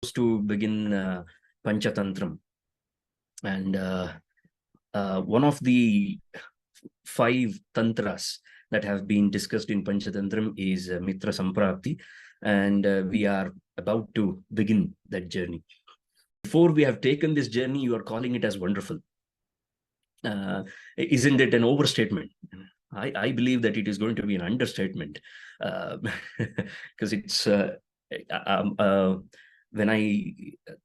to begin Panchatantram, and one of the 5 tantras that have been discussed in Panchatantram is mitrasaṃprāpti, and we are about to begin that journey. Before we have taken this journey, you are calling it as wonderful. Isn't it an overstatement? I believe that it is going to be an understatement, because it's when I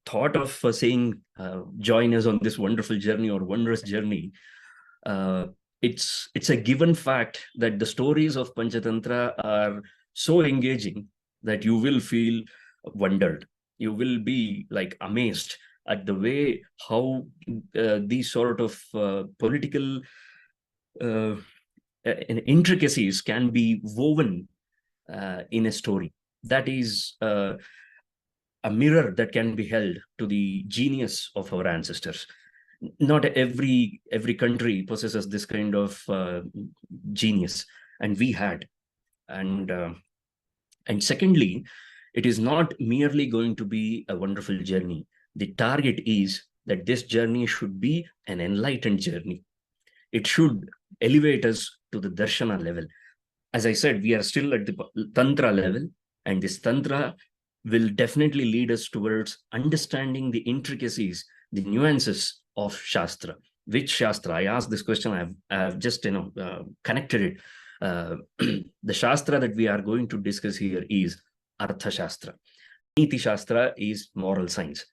thought of saying join us on this wonderful journey or wondrous journey, it's a given fact that the stories of Panchatantra are so engaging that you will feel wondered. You will be like amazed at the way how these sort of political intricacies can be woven in a story. That is a mirror that can be held to the genius of our ancestors. Not every country possesses this kind of genius, and we had. And secondly, it is not merely going to be a wonderful journey. The target is that this journey should be an enlightened journey. It should elevate us to the darshana level. As I said, we are still at the tantra level, and this tantra will definitely lead us towards understanding the intricacies, the nuances of Shastra. Which Shastra? I asked this question, I've just connected it. The Shastra that we are going to discuss here is Artha Shastra. Niti Shastra is moral science.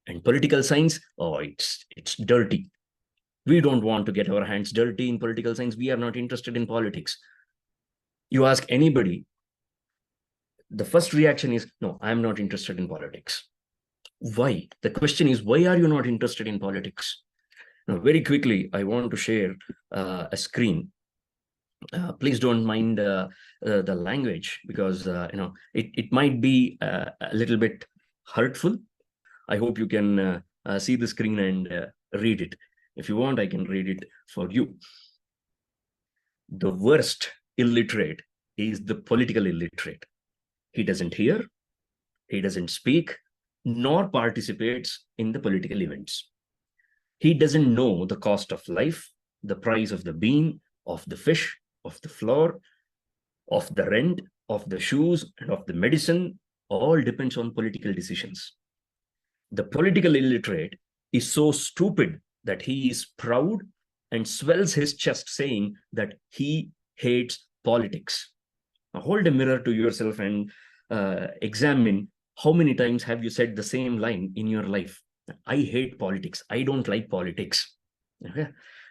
And political science, oh, it's dirty. We don't want to get our hands dirty in political science. We are not interested in politics. You ask anybody, the first reaction is, no, I'm not interested in politics. Why? The question is, why are you not interested in politics? Now, very quickly, I want to share a screen. Please don't mind the language, because it might be a little bit hurtful. I hope you can see the screen and read it. If you want, I can read it for you. The worst illiterate is the political illiterate. He doesn't hear, he doesn't speak, nor participates in the political events. He doesn't know the cost of life, the price of the bean, of the fish, of the flour, of the rent, of the shoes, and of the medicine. All depends on political decisions. The political illiterate is so stupid that he is proud and swells his chest saying that he hates politics. Now hold a mirror to yourself and examine how many times have you said the same line in your life. I hate politics. I don't like politics. Okay?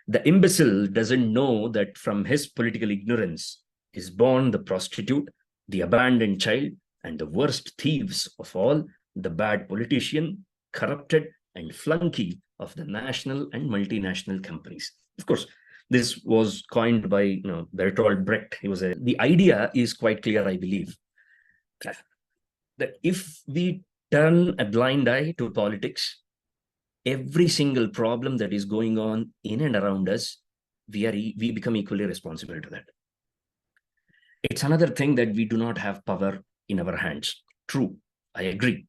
The imbecile doesn't know that from his political ignorance is born the prostitute, the abandoned child, and the worst thieves of all, the bad politician, corrupted, and flunky of the national and multinational companies. Of course, this was coined by Bertolt Brecht. The idea is quite clear, I believe, that if we turn a blind eye to politics, every single problem that is going on in and around us, we become equally responsible to that. It's another thing that we do not have power in our hands. True, I agree.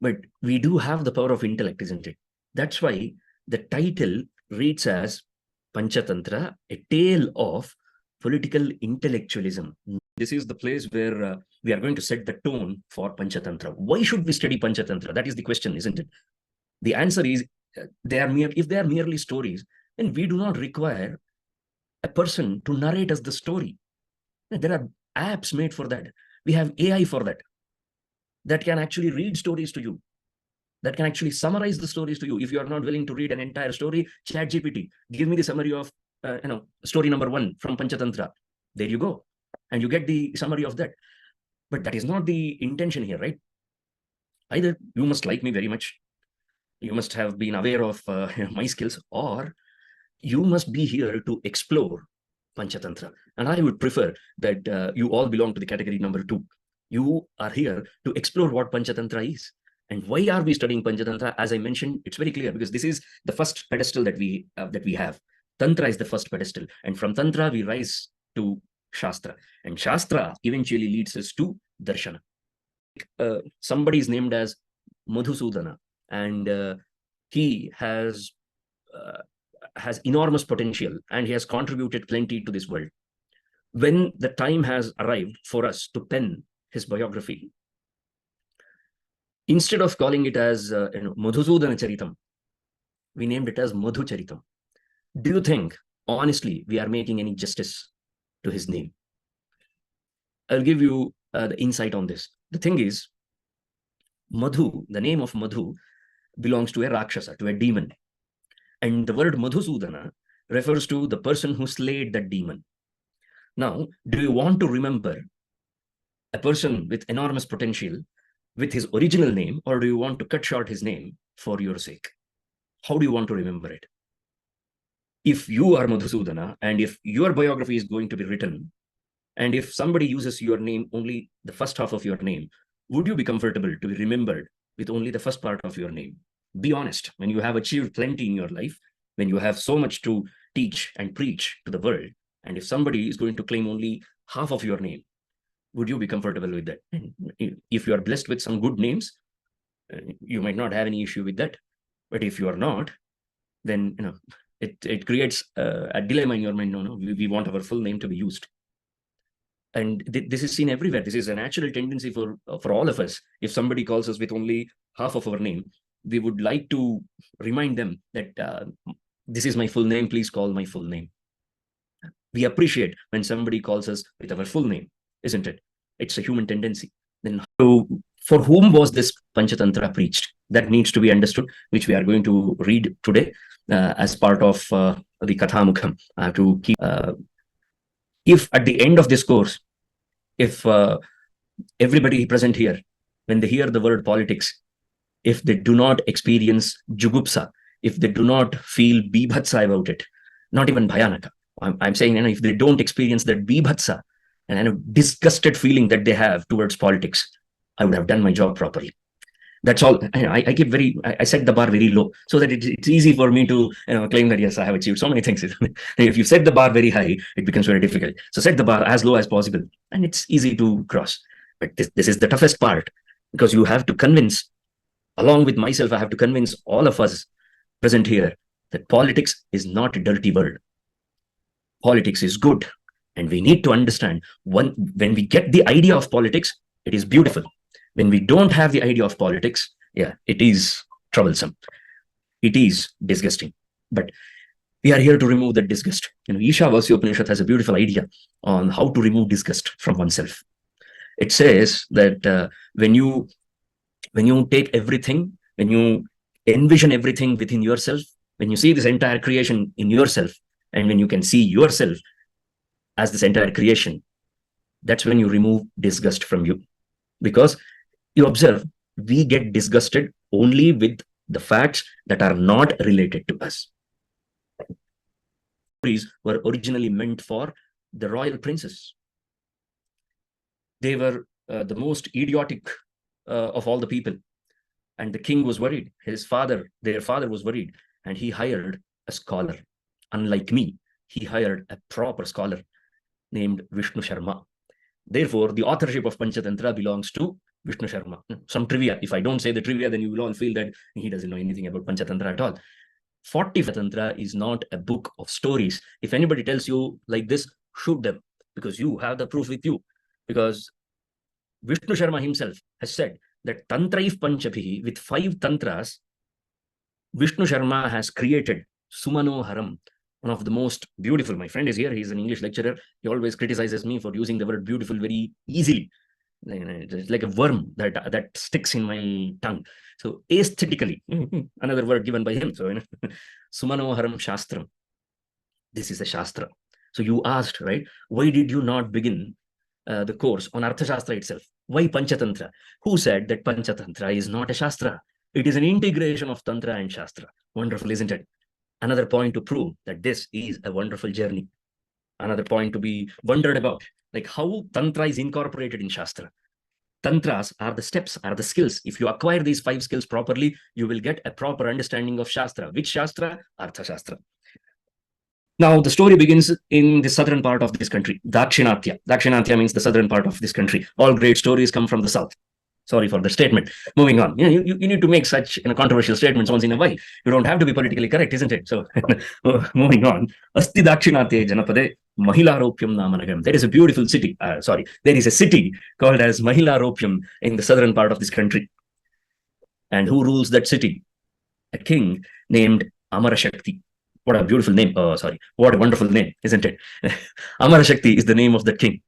But we do have the power of intellect, isn't it? That's why the title reads as Panchatantra, a tale of political intellectualism. This is the place where we are going to set the tone for Panchatantra. Why should we study Panchatantra? That is the question, isn't it? The answer is, if they are merely stories, then we do not require a person to narrate us the story. There are apps made for that. We have AI for that can actually read stories to you, that can actually summarize the stories to you. If you are not willing to read an entire story, ChatGPT, give me the summary of story number 1 from Panchatantra. There you go. And you get the summary of that. But that is not the intention here, right? Either you must like me very much, you must have been aware of my skills, or you must be here to explore Panchatantra. And I would prefer that you all belong to the category number 2. You are here to explore what Panchatantra is. And why are we studying Panchatantra? As I mentioned, it's very clear, because this is the first pedestal that we have. Tantra is the first pedestal. And from Tantra, we rise to Shastra. And Shastra eventually leads us to Darshana. Somebody is named as Madhusudana, and he has enormous potential, and he has contributed plenty to this world. When the time has arrived for us to pen his biography, instead of calling it as Madhusudana Charitam, we named it as Madhu Charitam. Do you think, honestly, we are making any justice to his name? I'll give you the insight on this. The thing is, Madhu, the name of Madhu, belongs to a Rakshasa, to a demon. And the word Madhusudana refers to the person who slayed that demon. Now, do you want to remember a person with enormous potential with his original name, or do you want to cut short his name for your sake? How do you want to remember it? If you are Madhusudana, and if your biography is going to be written, and if somebody uses your name, only the first half of your name, would you be comfortable to be remembered with only the first part of your name? Be honest. When you have achieved plenty in your life, when you have so much to teach and preach to the world, and if somebody is going to claim only half of your name, would you be comfortable with that? And if you are blessed with some good names, you might not have any issue with that. But if you are not, then it creates a dilemma in your mind. No, we want our full name to be used. And this is seen everywhere. This is a natural tendency for all of us. If somebody calls us with only half of our name, we would like to remind them that this is my full name, please call my full name. We appreciate when somebody calls us with our full name, isn't it? It's a human tendency. Then for whom was this Panchatantra preached? That needs to be understood, which we are going to read today as part of the Kathamukham. I have to keep... if at the end of this course, if everybody present here, when they hear the word politics, if they do not experience jugupsa, if they do not feel bibhatsa about it, not even bhayanaka, I'm saying, if they don't experience that bibhatsa and disgusted feeling that they have towards politics, I would have done my job properly. That's all. I set the bar very low so that it's easy for me to claim that yes, I have achieved so many things. If you set the bar very high, it becomes very difficult. So set the bar as low as possible, and it's easy to cross. But this is the toughest part, because you have to convince, along with myself, I have to convince all of us present here that politics is not a dirty word. Politics is good, and we need to understand when we get the idea of politics, it is beautiful. When we don't have the idea of politics, it is troublesome. It is disgusting. But we are here to remove that disgust. Ishavasya Upanishad has a beautiful idea on how to remove disgust from oneself. It says that when you take everything, when you envision everything within yourself, when you see this entire creation in yourself, and when you can see yourself as this entire creation, that's when you remove disgust from you. Because you observe, we get disgusted only with the facts that are not related to us. Stories were originally meant for the royal princes. They were the most idiotic of all the people. And the king was worried. Their father was worried. And he hired a scholar. Unlike me, he hired a proper scholar named Viṣṇuśarma. Therefore, the authorship of Panchatantra belongs to Viṣṇuśarma. Some trivia. If I don't say the trivia, then you will all feel that he doesn't know anything about Panchatantra at all. 40 Tantra is not a book of stories. If anybody tells you like this, shoot them, because you have the proof with you. Because Viṣṇuśarma himself has said that Tantraif Panchapihi, with 5 tantras, Viṣṇuśarma has created Sumanoharam, one of the most beautiful. My friend is here. He's an English lecturer. He always criticizes me for using the word beautiful very easily. It's like a worm that sticks in my tongue. So aesthetically, another word given by him. So Sumanoharam Shastram. This is a Shastra. So you asked, right? Why did you not begin the course on Arthashastra itself? Why Panchatantra? Who said that Panchatantra is not a Shastra? It is an integration of Tantra and Shastra. Wonderful, isn't it? Another point to prove that this is a wonderful journey. Another point to be wondered about, like how Tantra is incorporated in Shastra. Tantras are the steps, are the skills. If you acquire these 5 skills properly, you will get a proper understanding of Shastra. Which Shastra? Arthashastra. Now, the story begins in the southern part of this country, Dakshinatya. Dakshinatya means the southern part of this country. All great stories come from the south. Sorry for the statement. Moving on. You need to make such controversial statements once in a while. You don't have to be politically correct, isn't it? So moving on. Asti Dakshinate Janapade Mahilaropyam Namanagam. There is a beautiful city. There is a city called as Mahilaropyam in the southern part of this country. And who rules that city? A king named Amarashakti. What a beautiful name. What a wonderful name, isn't it? Amarashakti is the name of the king.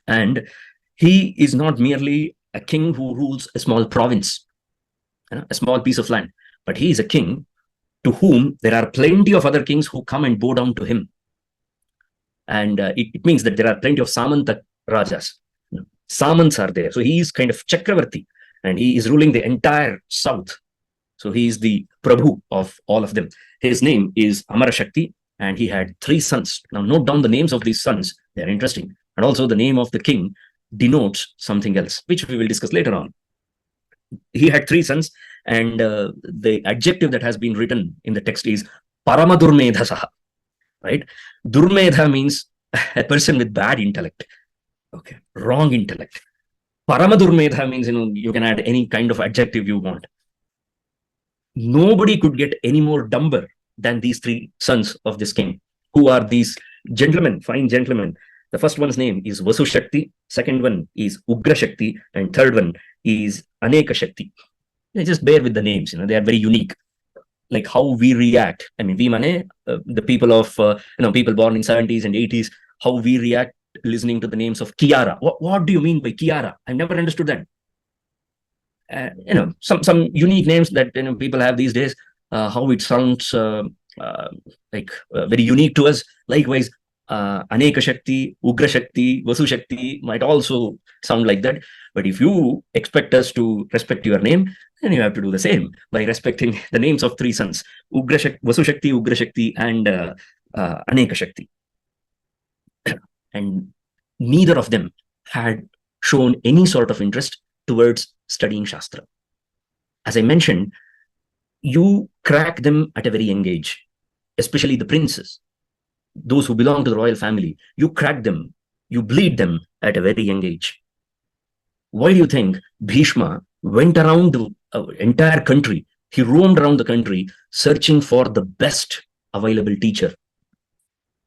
And he is not merely a king who rules a small province, a small piece of land, but he is a king to whom there are plenty of other kings who come and bow down to him. And it means that there are plenty of Samanta Rajas. Samants are there. So he is kind of Chakravarti, and he is ruling the entire south. So he is the Prabhu of all of them. His name is Amarashakti, and he had 3 sons. Now note down the names of these sons. They are interesting. And also the name of the king denotes something else, which we will discuss later on. He had 3 sons, and the adjective that has been written in the text is Paramadurmedhasaha, right? Durmedha means a person with bad intellect, okay, wrong intellect. Paramadurmedha means, you can add any kind of adjective you want. Nobody could get any more dumber than these 3 sons of this king. Who are these gentlemen, fine gentlemen? The first one's name is Vasushakti, second one is Ugrashakti, and third one is Anekashakti. Just bear with the names, they are very unique. Like how we react. I mean, the people of, people born in 70s and 80s, how we react listening to the names of Kiara. What do you mean by Kiara? I've never understood that. Some unique names that people have these days, how it sounds very unique to us. Likewise, Aneka Shakti, Ugra Shakti, Vasu Shakti might also sound like that. But if you expect us to respect your name, then you have to do the same by respecting the names of 3 sons: Vasu Shakti, Ugra Shakti, and Aneka Shakti. And neither of them had shown any sort of interest towards studying Shastra. As I mentioned, you crack them at a very young age, especially the princes, those who belong to the royal family. You crack them, you bleed them at a very young age. Why do you think Bhishma went around the entire country? He roamed around the country searching for the best available teacher.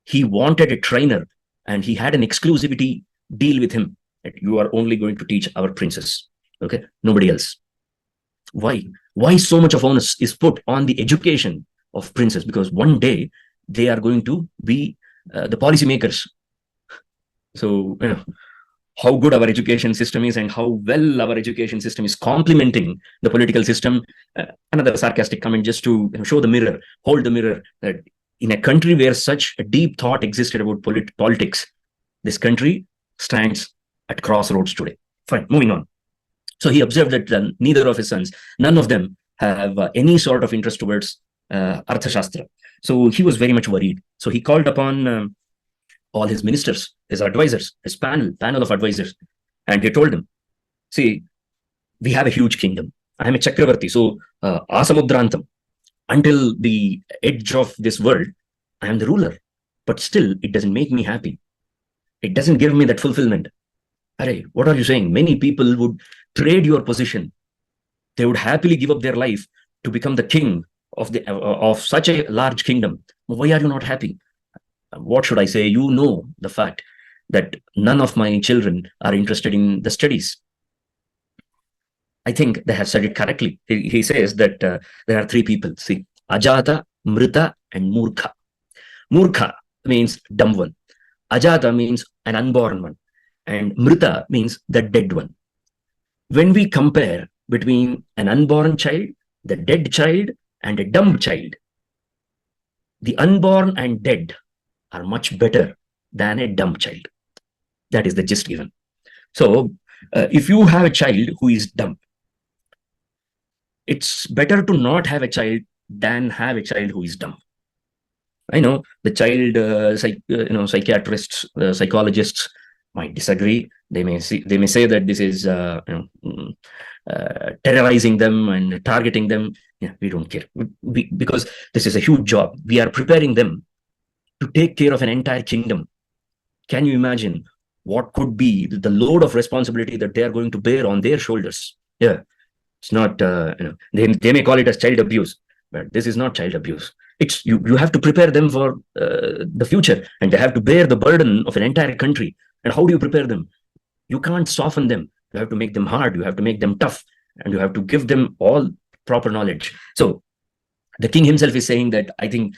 He wanted a trainer, and he had an exclusivity deal with him. You are only going to teach our princes, okay? Nobody else. Why? Why so much of onus is put on the education of princes? Because one day they are going to be the policymakers. So, how good our education system is and how well our education system is complementing the political system. Another sarcastic comment just to show the mirror, hold the mirror, that in a country where such a deep thought existed about politics, this country stands at crossroads today. Fine, moving on. So he observed that neither of his sons, none of them have any sort of interest towards Arthashastra. So he was very much worried. So he called upon all his ministers, his advisors, his panel of advisors, and he told them, see, we have a huge kingdom. I am a Chakravarti, so Asamudrantam, until the edge of this world, I am the ruler. But still, it doesn't make me happy. It doesn't give me that fulfillment. Arey, what are you saying? Many people would trade your position. They would happily give up their life to become the king of such a large kingdom. Why are you not happy? What should I say? You know the fact that none of my children are interested in the studies. I think they have said it correctly. He says that there are 3 people. See, Ajata, Mrita, and Murkha. Murkha means dumb one. Ajata means an unborn one. And Mrita means the dead one. When we compare between an unborn child, the dead child, and a dumb child, the unborn and dead are much better than a dumb child. That is the gist given. So, if you have a child who is dumb, it's better to not have a child than have a child who is dumb. I know the child psychiatrists, psychologists might disagree. They may say that this is terrorizing them and targeting them. Yeah, we don't care, because this is a huge job. We are preparing them to take care of an entire kingdom. Can you imagine what could be the load of responsibility that they are going to bear on their shoulders. Yeah, it's not, they may call it as child abuse, but this is not child abuse. It's you have to prepare them for the future, and they have to bear the burden of an entire country. And how do you prepare them? You can't soften them. You have to make them hard. You have to make them tough, and you have to give them all proper knowledge. So the king himself is saying that I think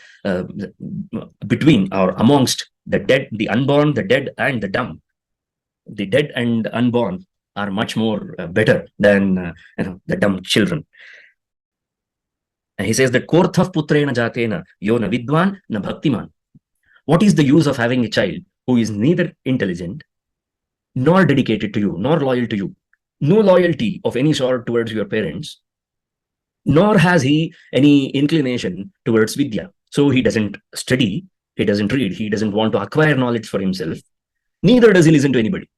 between or amongst the dead, the unborn, the dead, and the dumb, the dead and unborn are much more better than the dumb children. And he says that korthav putrena jatena yo na vidwan na bhaktiman. What is the use of having a child who is neither intelligent nor dedicated to you, nor loyal to you, no loyalty of any sort towards your parents, nor has he any inclination towards vidya? So he doesn't study, he doesn't read, he doesn't want to acquire knowledge for himself, neither does he listen to anybody.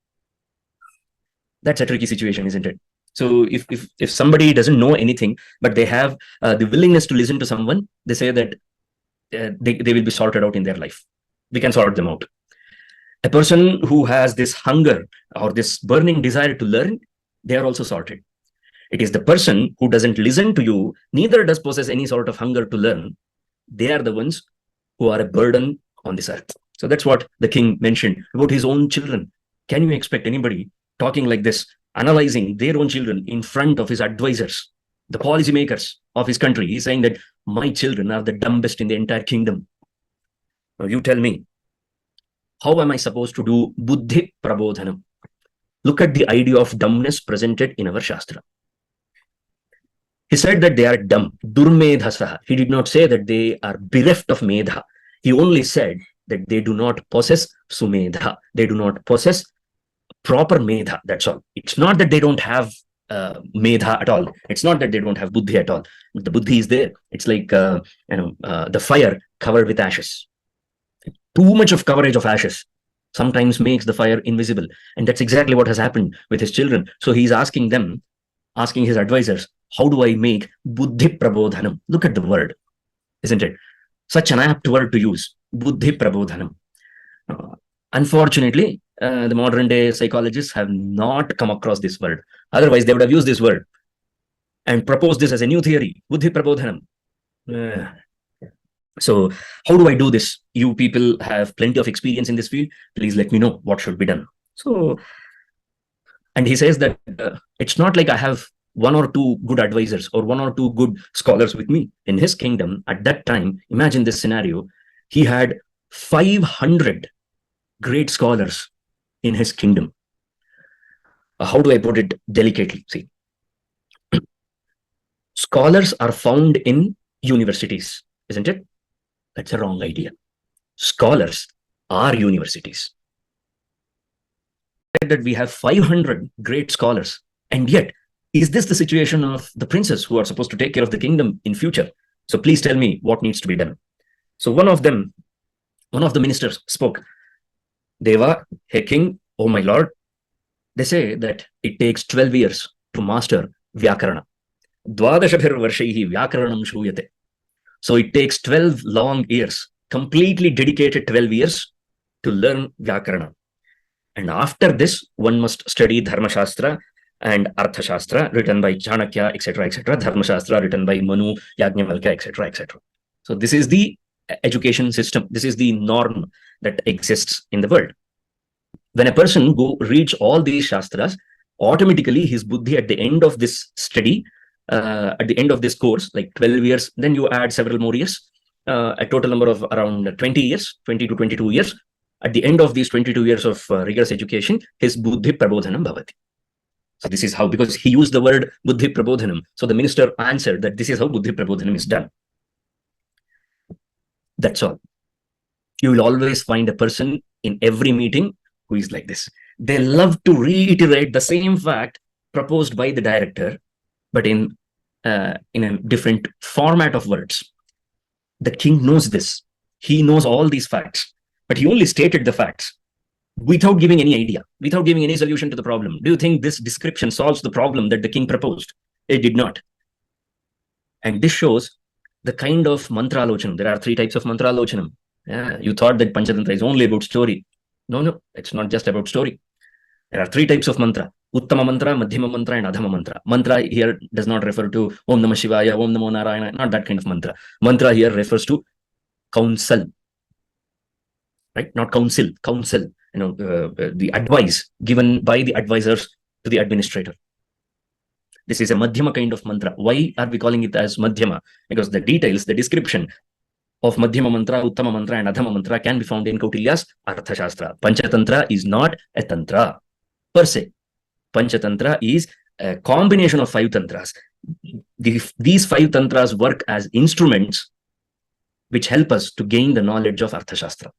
That's a tricky situation, isn't it? So if somebody doesn't know anything, but they have the willingness to listen to someone, they say that they will be sorted out in their life. We can sort them out. A person who has this hunger or this burning desire to learn, they are also sorted. It is the person who doesn't listen to you, neither does possess any sort of hunger to learn. They are the ones who are a burden on this earth. So that's what the king mentioned about his own children. Can you expect anybody talking like this, analyzing their own children in front of his advisors, the policymakers of his country? He's saying that my children are the dumbest in the entire kingdom. Now you tell me, how am I supposed to do buddhi prabodhanam? Look at the idea of dumbness presented in our Shastra. He said that they are dumb, durmedhasaha. He did not say that they are bereft of medha. He only said that they do not possess sumedha. They do not possess proper medha. That's all. It's not that they don't have medha at all. It's not that they don't have buddhi at all. The buddhi is there. It's like the fire covered with ashes. Too much of coverage of ashes sometimes makes the fire invisible. And that's exactly what has happened with his children. So he's asking them, asking his advisors, how do I make buddhi prabodhanam? Look at the word, isn't it? Such an apt word to use, buddhi prabodhanam. Unfortunately, the modern day psychologists have not come across this word. Otherwise, they would have used this word and proposed this as a new theory, buddhi prabodhanam. So how do I do this? You people have plenty of experience in this field. Please let me know what should be done. So, and he says that it's not like I have one or two good advisors or one or two good scholars with me. In his kingdom at that time, imagine this scenario, he had 500 great scholars in his kingdom. How do I put it delicately? See, scholars are found in universities, isn't it? That's a wrong idea. Scholars are universities. That we have 500 great scholars, and yet, is this the situation of the princes who are supposed to take care of the kingdom in future? So please tell me what needs to be done. So one of the ministers spoke. Deva, hey king, oh my lord, they say that it takes 12 years to master Vyakarana. Dvadashabhir varshaihi Vyakaranam shruyate. So it takes 12 long years, completely dedicated 12 years to learn Vyakarana. And after this, one must study Dharma Shastra and Artha Shastra written by Chanakya, etc., etc., Dharma Shastra written by Manu, Yajnavalkya, etc., etc. So this is the education system. This is the norm that exists in the world. When a person reads all these Shastras, automatically his buddhi at the end of this study, at the end of this course, like 12 years, then you add several more years, a total number of around 20 years, 20 to 22 years. At the end of these 22 years of rigorous education, his buddhi prabodhanam bhavati. So this is how, because he used the word buddhi prabodhanam. So the minister answered that this is how buddhi prabodhanam is done. That's all. You will always find a person in every meeting who is like this. They love to reiterate the same fact proposed by the director, but in a different format of words. The king knows this. He knows all these facts, but he only stated the facts without giving any idea, without giving any solution to the problem. Do you think this description solves the problem that the king proposed? It did not. And this shows the kind of mantralochanam. There are 3 types of mantralochanam. Yeah, you thought that Panchatantra is only about story. No, it's not just about story. There are three types of mantra: Uttama mantra, Madhyama mantra, and Adhama mantra. Mantra here does not refer to Om Namah Shivaya, Om Namo Narayana, not that kind of mantra. Mantra here refers to counsel, right? Not counsel, counsel. The advice given by the advisors to the administrator. This is a Madhyama kind of mantra. Why are we calling it as Madhyama? Because the details, the description of Madhyama mantra, Uttama mantra, and Adhama mantra can be found in Kautilya's Arthashastra. Panchatantra is not a tantra per se. Panchatantra is a combination of 5 tantras. These 5 tantras work as instruments which help us to gain the knowledge of Arthashastra.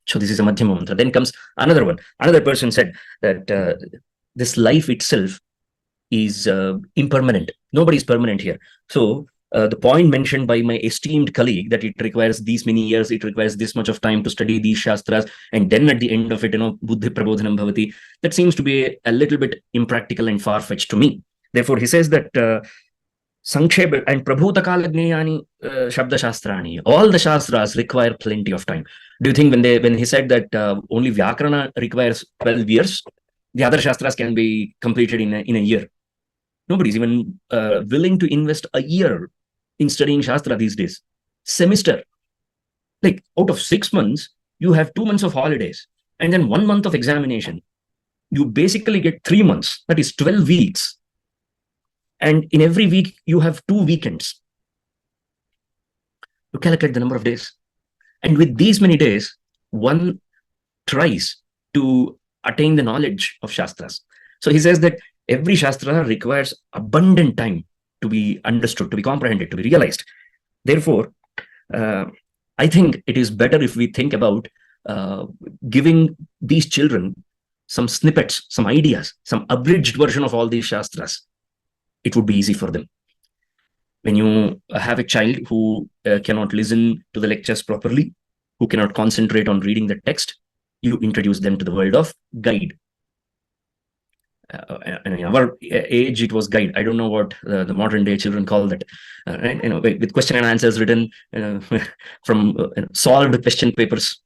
So this is a Madhyama mantra. Then comes another one. Another person said that this life itself is impermanent. Nobody is permanent here. So the point mentioned by my esteemed colleague that it requires these many years, it requires this much of time to study these shastras, and then at the end of it, buddhi prabodhanam bhavati, that seems to be a little bit impractical and far-fetched to me. Therefore, he says that Sankshep and Prabhutakalagneyani Shabda Shastrani, all the shastras require plenty of time. Do you think when he said that only Vyakarana requires 12 years, the other shastras can be completed in a year? Nobody's even willing to invest a year in studying Shastra these days. Semester. Like out of 6 months, you have 2 months of holidays and then 1 month of examination. You basically get 3 months, that is 12 weeks. And in every week, you have 2 weekends. You calculate the number of days. And with these many days, one tries to attain the knowledge of Shastras. So he says that every Shastra requires abundant time to be understood, to be comprehended, to be realized. Therefore, I think it is better if we think about giving these children some snippets, some ideas, some abridged version of all these Shastras. It would be easy for them. When you have a child who cannot listen to the lectures properly, who cannot concentrate on reading the text, you introduce them to the world of guide. In our age, it was guide. I don't know what the modern day children call that. Right? With question and answers written from solved question papers.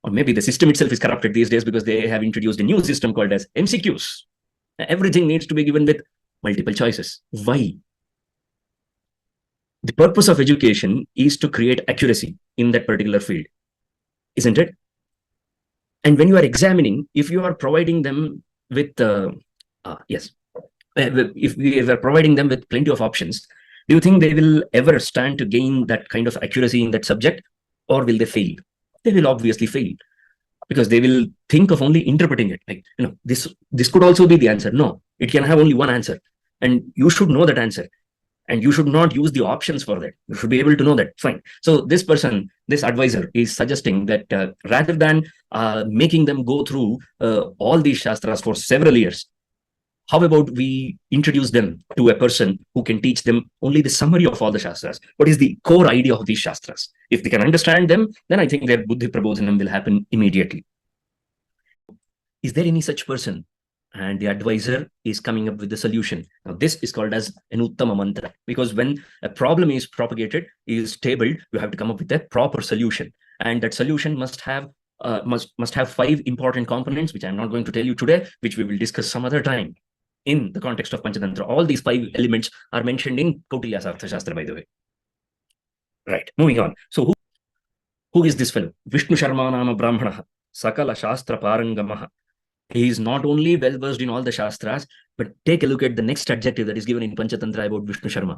Or maybe the system itself is corrupted these days because they have introduced a new system called as MCQs. Everything needs to be given with multiple choices. Why? The purpose of education is to create accuracy in that particular field, isn't it? And when you are examining, if you are providing them with if we are providing them with plenty of options, do you think they will ever stand to gain that kind of accuracy in that subject, or will they fail? They will obviously fail, because they will think of only interpreting it. Like, this could also be the answer. No, it can have only one answer, and you should know that answer. And you should not use the options for that. You should be able to know that. Fine. So this person, this advisor, is suggesting that rather than making them go through all these shastras for several years, how about we introduce them to a person who can teach them only the summary of all the shastras? What is the core idea of these shastras? If they can understand them, then I think their buddhi prabodhanam will happen immediately. Is there any such person? And the advisor is coming up with the solution. Now, this is called as an uttama mantra, because when a problem is propagated, is tabled, you have to come up with a proper solution, and that solution must have 5 important components, which I'm not going to tell you today, which we will discuss some other time in the context of Panchatantra. All these 5 elements are mentioned in Kautilya's Arthashastra, by the way. Right. Moving on. So who is this fellow? Viṣṇuśarma nama brahmanaha sakala shastra parangamaha. He is not only well versed in all the shastras, but take a look at the next adjective that is given in Panchatantra about Viṣṇuśarma.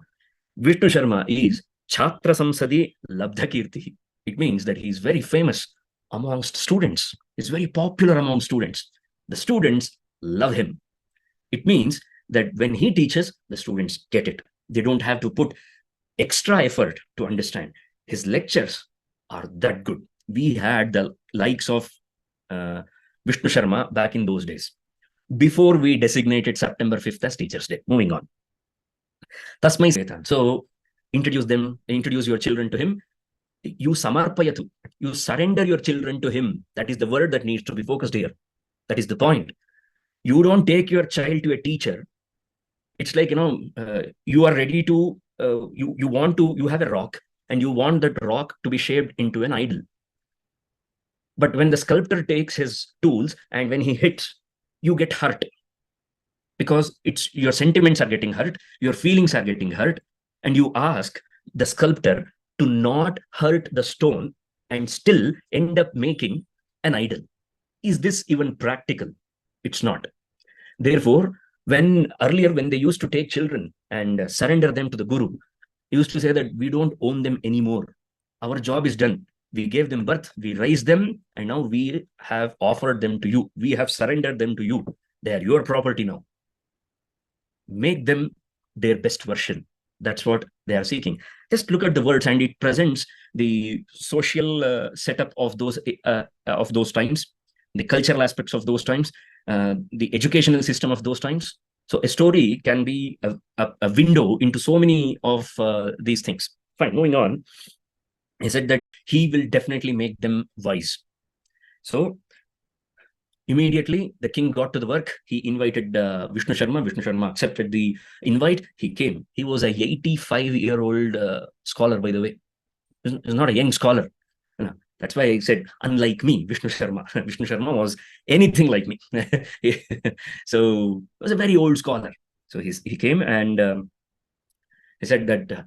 Viṣṇuśarma is Chhatra Samsadi Labdhakirti. It means that he is very famous amongst students. He's very popular among students. The students love him. It means that when he teaches, the students get it. They don't have to put extra effort to understand. His lectures are that good. We had the likes of Viṣṇuśarma back in those days, before we designated September 5th as Teachers' Day. Moving on. Tasmai Setan. So introduce your children to him. You samarpayatu. You surrender your children to him. That is the word that needs to be focused here. That is the point. You don't take your child to a teacher. It's like, you are ready to, you have a rock and you want that rock to be shaped into an idol. But when the sculptor takes his tools and when he hits, you get hurt, because it's your sentiments are getting hurt, your feelings are getting hurt, and you ask the sculptor to not hurt the stone and still end up making an idol. Is this even practical? It's not. Therefore, earlier when they used to take children and surrender them to the guru, he used to say that we don't own them anymore. Our job is done. We gave them birth, we raised them, and now we have offered them to you. We have surrendered them to you. They are your property now. Make them their best version. That's what they are seeking. Just look at the words, and it presents the social setup of those times, the cultural aspects of those times, the educational system of those times. So a story can be a window into so many of these things. Fine, moving on. He said that he will definitely make them wise. So immediately the king got to the work. He invited Viṣṇuśarma. Viṣṇuśarma accepted the invite. He came. He was a 85-year-old scholar, by the way. He's not a young scholar. That's why I said, unlike me, Viṣṇuśarma. Viṣṇuśarma was anything like me. So he was a very old scholar. So he came and he said that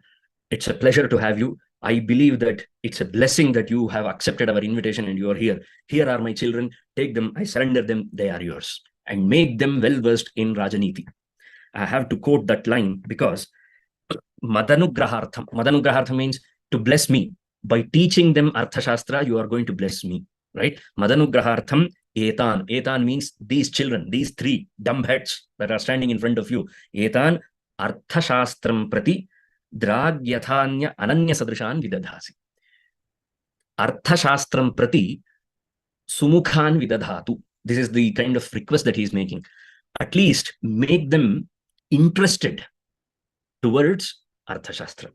it's a pleasure to have you. I believe that it's a blessing that you have accepted our invitation and you are here. Here are my children. Take them. I surrender them. They are yours. And make them well-versed in Rajaniti. I have to quote that line because Madanugrahartham. Madanugrahartham means to bless me. By teaching them Arthashastra, you are going to bless me. Right? Madanugrahartham etan. Etan means these children, these three dumbheads that are standing in front of you. Etan Arthashastram-prati Dragyatanya ananya sadrishan vidadhasi. Arthashastram prati sumukhan vidadhatu. This is the kind of request that he is making. At least make them interested towards Arthashastra.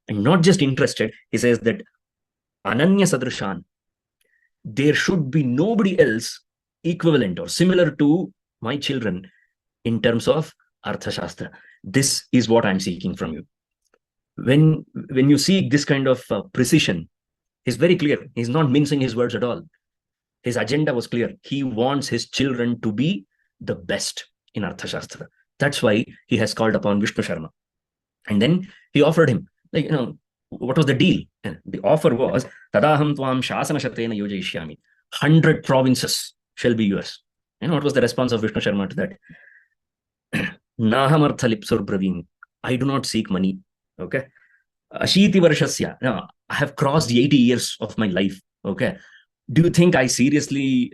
And not just interested, he says that ananya sadrishan, there should be nobody else equivalent or similar to my children in terms of Arthashastra. This is what I'm seeking from you. When you seek this kind of precision, he's very clear. He's not mincing his words at all. His agenda was clear. He wants his children to be the best in Arthashastra. That's why he has called upon Viṣṇuśarma. And then he offered him, what was the deal? And the offer was, Tadaham tvam shasana shatena yojayishyami. 100 provinces shall be yours. And what was the response of Viṣṇuśarma to that? Nahamartha lipsur bravin. I do not seek money. Okay. Ashiti varshasya. No, I have crossed 80 years of my life. Okay. Do you think I seriously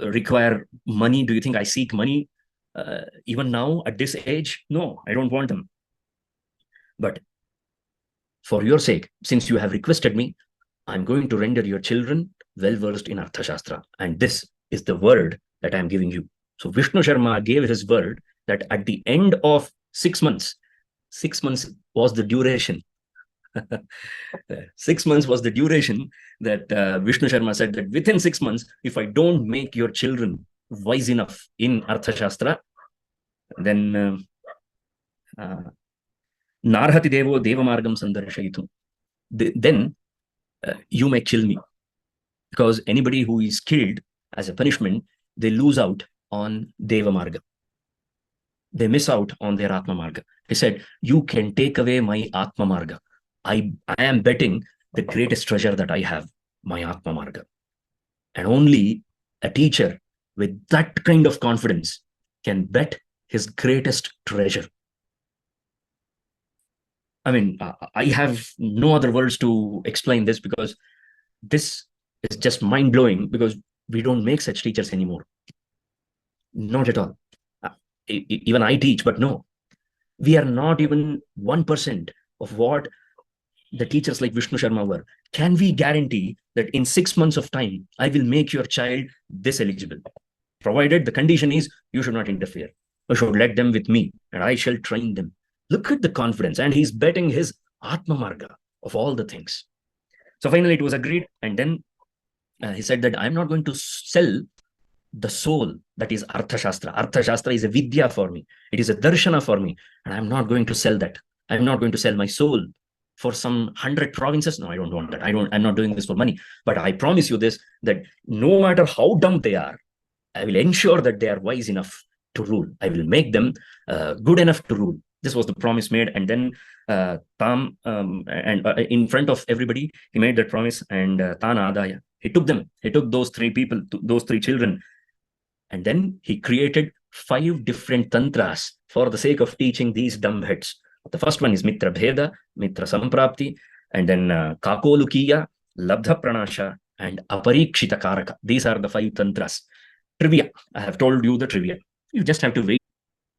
require money? Do you think I seek money even now at this age? No, I don't want them. But for your sake, since you have requested me, I'm going to render your children well-versed in Arthashastra. And this is the word that I'm giving you. So Viṣṇuśarma gave his word that at the end of 6 months, 6 months was the duration. 6 months was the duration that Viṣṇuśarma said that within 6 months, if I don't make your children wise enough in Arthashastra, then Narhati Devo Devamargam Sandarshayitum. Then you may kill me. Because anybody who is killed as a punishment, they lose out on Devamarga. They miss out on their Atma Marga. He said, you can take away my Atma Marga. I am betting the greatest treasure that I have, my Atma Marga. And only a teacher with that kind of confidence can bet his greatest treasure. I mean, I have no other words to explain this because this is just mind-blowing because we don't make such teachers anymore. Not at all. Even I teach, but no. We are not even 1% of what the teachers like Viṣṇuśarma were. Can we guarantee that in 6 months of time, I will make your child this eligible? Provided the condition is, you should not interfere. You should let them with me and I shall train them. Look at the confidence. And he's betting his Atma Marga of all the things. So finally it was agreed. And then he said that I'm not going to sell the soul that is Arthashastra. Arthashastra is a vidya for me. It is a darshana for me. And I'm not going to sell that. I'm not going to sell my soul for some 100 provinces. No, I don't want that. I'm not doing this for money. But I promise you this, that no matter how dumb they are, I will ensure that they are wise enough to rule. I will make them good enough to rule. This was the promise made. And then Tam, and in front of everybody, he made that promise. And Tana Adaya, he took them. He took those three people, those three children. And then he created 5 different tantras for the sake of teaching these dumbheads. The first one is Mitra Bheda, mitrasaṃprāpti, and then Kakolukiya, Labdha Pranasha, and Aparikshita Karaka. These are the 5 tantras. Trivia. I have told you the trivia. You just have to wait.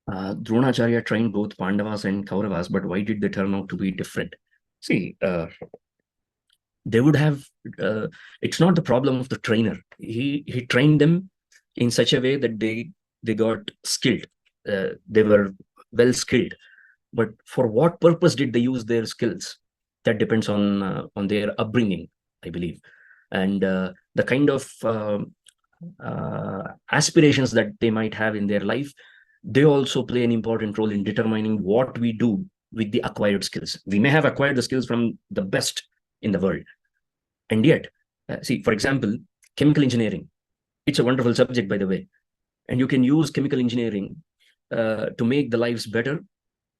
Dronacharya trained both Pandavas and Kauravas, but why did they turn out to be different? See, they would have, it's not the problem of the trainer. He trained them in such a way that they got skilled. They were well skilled. But for what purpose did they use their skills? That depends on their upbringing, I believe. And the kind of aspirations that they might have in their life, they also play an important role in determining what we do with the acquired skills. We may have acquired the skills from the best in the world. And yet, see, for example, chemical engineering. It's a wonderful subject, by the way. And you can use chemical engineering to make the lives better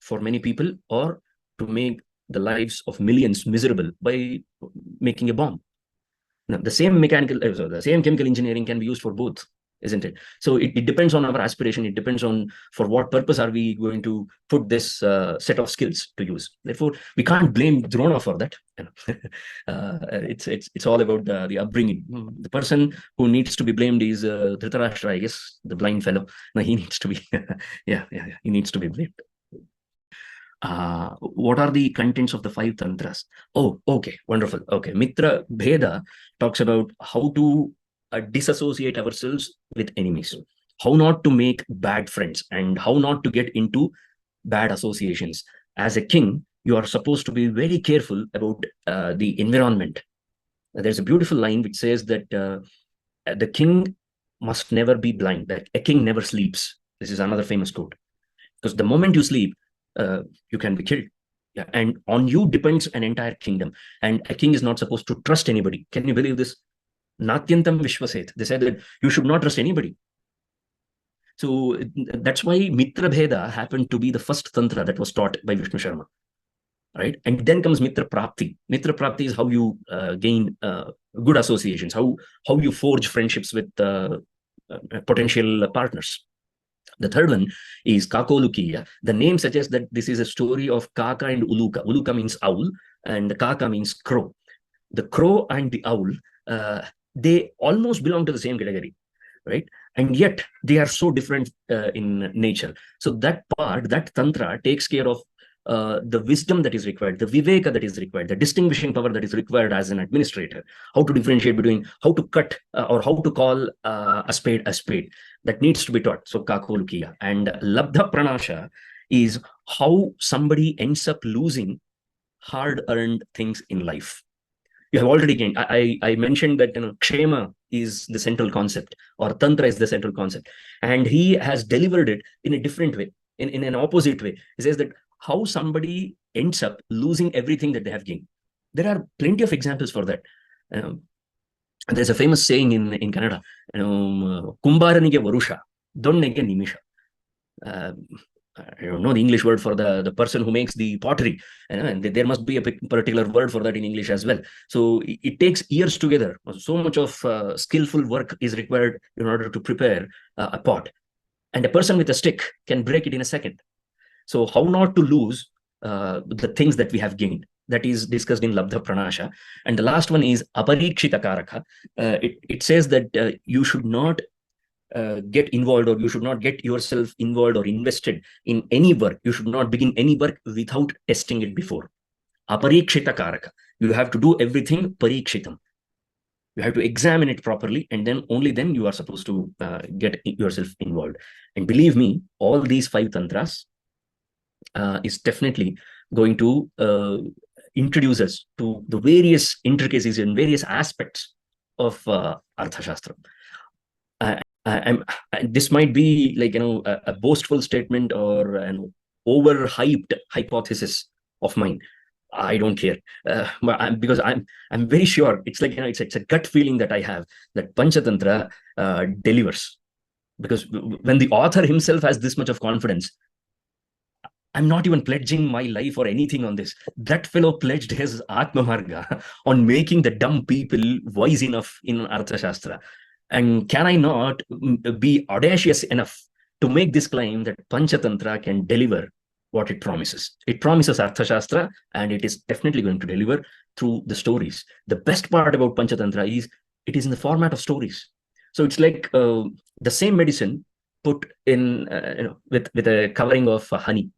for many people, or to make the lives of millions miserable by making a bomb. Now, the same chemical engineering can be used for both, isn't it? So it depends on our aspiration. It depends on for what purpose are we going to put this set of skills to use. Therefore, we can't blame Drona for that. It's all about the upbringing. The person who needs to be blamed is Dhritarashtra, I guess, the blind fellow. No, he needs to be, he needs to be blamed. What are the contents of the 5 tantras? Oh, okay, wonderful. Okay, Mitra Bheda talks about how to disassociate ourselves with enemies, how not to make bad friends, and how not to get into bad associations. As a king, you are supposed to be very careful about the environment. There's a beautiful line which says that the king must never be blind, that a king never sleeps. This is another famous quote. Because the moment you sleep, you can be killed. Yeah, and on you depends an entire kingdom. And a king is not supposed to trust anybody. Can you believe this? Natyantam Vishwaset. They said that you should not trust anybody. So that's why Mitra Bheda happened to be the first tantra that was taught by Viṣṇuśarma. Right? And then comes mitrasaṃprāpti. Mitrasaṃprāpti is how you gain good associations, how you forge friendships with potential partners. The third one is Kakolukiya. The name suggests that this is a story of Kaka and Uluka. Uluka means owl, and the Kaka means crow. The crow and the owl, they almost belong to the same category, right? And yet they are so different in nature. So that part, that tantra, takes care of the wisdom that is required, the viveka that is required, the distinguishing power that is required as an administrator, how to differentiate between how to cut or how to call a spade, that needs to be taught. So Kakolukiya. And Labdha Pranasha is how somebody ends up losing hard-earned things in life. You have already gained. I mentioned that Kshema is the central concept, or Tantra is the central concept. And he has delivered it in a different way, in an opposite way. He says that how somebody ends up losing everything that they have gained. There are plenty of examples for that. There's a famous saying in Kannada, Kumbaranige Varusha, Donnege Nimisha. I don't know the English word for the person who makes the pottery, and there must be a particular word for that in English as well. So it takes years together. So much of skillful work is required in order to prepare a pot. And a person with a stick can break it in a second. So how not to lose the things that we have gained? That is discussed in Labdha Pranasha. And the last one is Aparikshita Karaka. It says that you should not get involved, or you should not get yourself involved or invested in any work. You should not begin any work without testing it before. Aparikshita Karaka. You have to do everything parikshitam. You have to examine it properly, and then only then you are supposed to get yourself involved. And believe me, all these 5 tantras is definitely going to introduce us to the various intricacies and various aspects of Arthashastra. This might be like a boastful statement or an overhyped hypothesis of mine. I don't care, because I'm very sure it's like it's a gut feeling that I have that Panchatantra delivers. Because when the author himself has this much of confidence, I'm not even pledging my life or anything on this. That fellow pledged his Atma Marga on making the dumb people wise enough in Arthashastra. And can I not be audacious enough to make this claim that Panchatantra can deliver what it promises? It promises Arthashastra, and it is definitely going to deliver through the stories. The best part about Panchatantra is it is in the format of stories. So it's like the same medicine put in with a covering of honey.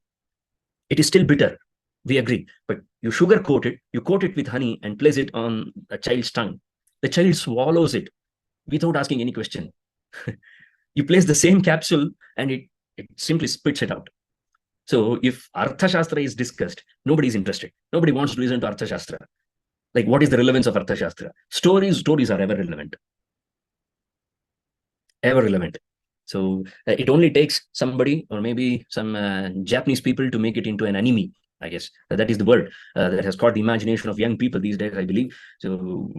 It is still bitter, we agree, but you sugarcoat it, you coat it with honey and place it on a child's tongue. The child swallows it without asking any question. You place the same capsule and it simply spits it out. So if Arthashastra is discussed, nobody is interested. Nobody wants to listen to Arthashastra. Like, what is the relevance of Arthashastra? Stories are ever relevant. Ever relevant. So it only takes somebody or maybe some Japanese people to make it into an anime, I guess. That is the word that has caught the imagination of young people these days, I believe. So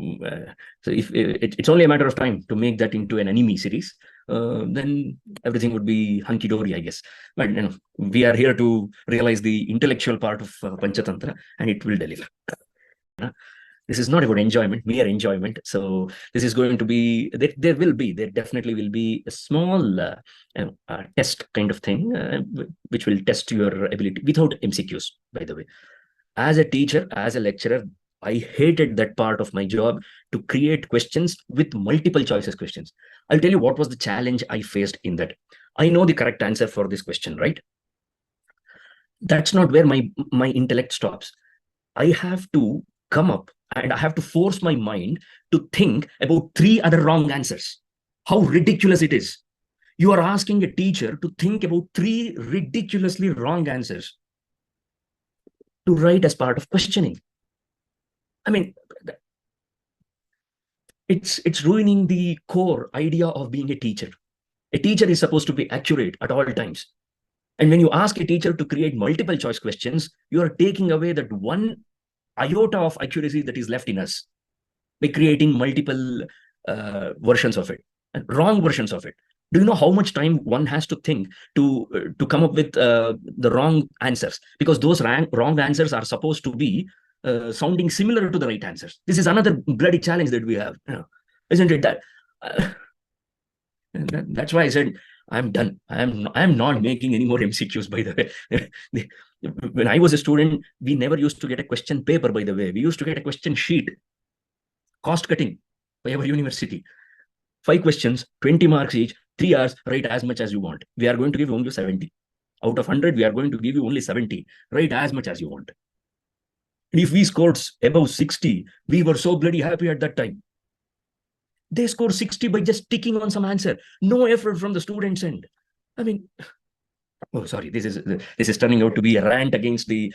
if it's only a matter of time to make that into an anime series, then everything would be hunky-dory, I guess. But we are here to realize the intellectual part of Panchatantra, and it will deliver. This is not about enjoyment, mere enjoyment. So this is going to be, there definitely will be a small test kind of thing, which will test your ability without MCQs, by the way. As a teacher, as a lecturer, I hated that part of my job, to create questions with multiple choices questions. I'll tell you what was the challenge I faced in that. I know the correct answer for this question, right? That's not where my intellect stops. I have to come up and I have to force my mind to think about 3 other wrong answers. How ridiculous it is. You are asking a teacher to think about 3 ridiculously wrong answers to write as part of questioning. I mean, it's ruining the core idea of being a teacher. A teacher is supposed to be accurate at all times. And when you ask a teacher to create multiple choice questions, you are taking away that one iota of accuracy that is left in us by creating multiple versions of it, and wrong versions of it. Do you know how much time one has to think to come up with the wrong answers? Because those wrong answers are supposed to be sounding similar to the right answers. This is another bloody challenge that we have, isn't it? That's why I said I'm done. I'm not making any more MCQs, by the way. When I was a student, we never used to get a question paper, by the way. We used to get a question sheet, cost cutting by our university. 5 questions, 20 marks each, 3 hours, write as much as you want. We are going to give only 70. Out of 100, we are going to give you only 70. Write as much as you want. And if we scored above 60, we were so bloody happy at that time. They scored 60 by just ticking on some answer. No effort from the students' end. I mean, oh, sorry, this is turning out to be a rant against the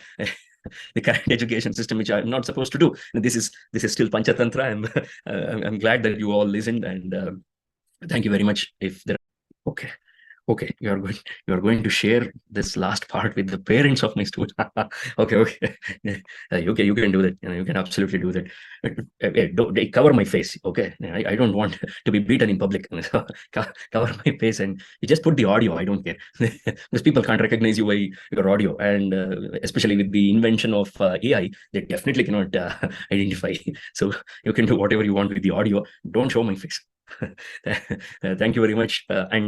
current education system, which I'm not supposed to do. This is still Panchatantra. I'm glad that you all listened, and thank you very much. If there, okay, you are going to share this last part with the parents of my student. Okay, you can do that. You can absolutely do that. Don't cover my face. Okay, I don't want to be beaten in public. Cover my face, and you just put the audio. I don't care, because people can't recognize you by your audio, and especially with the invention of AI, they definitely cannot identify. So you can do whatever you want with the audio. Don't show my face. Thank you very much, and